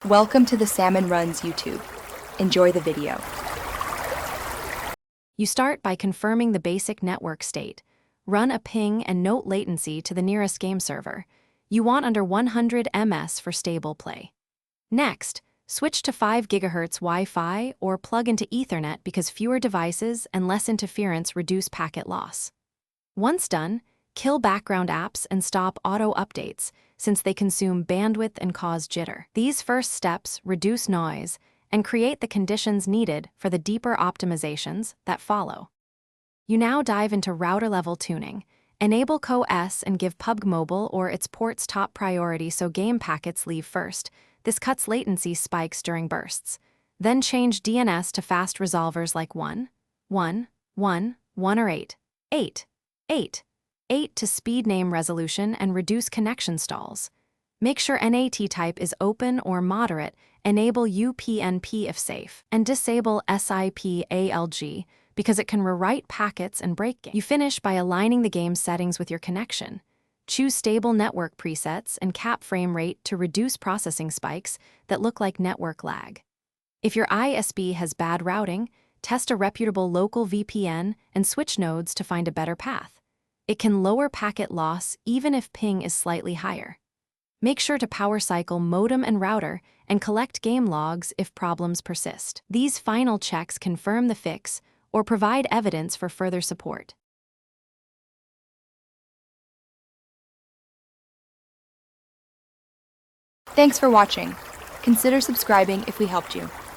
Welcome to the Salmon Runs YouTube. Enjoy the video. You start by confirming the basic network state. Run a ping and note latency to the nearest game server. You want under 100 ms for stable play. Next, switch to 5 GHz Wi-Fi or plug into Ethernet because fewer devices and less interference reduce packet loss. Once done, kill background apps and stop auto updates since they consume bandwidth and cause jitter. These first steps reduce noise and create the conditions needed for the deeper optimizations that follow. You now dive into router-level tuning. Enable Co-S and give PubG Mobile or its ports top priority so game packets leave first. This cuts latency spikes during bursts. Then change DNS to fast resolvers like 1, 1, 1, 1 or 8, 8, 8, 8 to speed name resolution and reduce connection stalls. Make sure NAT type is open or moderate, enable UPnP if safe, and disable SIP-ALG because it can rewrite packets and break game. You finish by aligning the game's settings with your connection. Choose stable network presets and cap frame rate to reduce processing spikes that look like network lag. If your ISP has bad routing, test a reputable local VPN and switch nodes to find a better path. It can lower packet loss even if ping is slightly higher. Make sure to power cycle modem and router and collect game logs if problems persist. These final checks confirm the fix or provide evidence for further support. Thanks for watching. Consider subscribing if we helped you.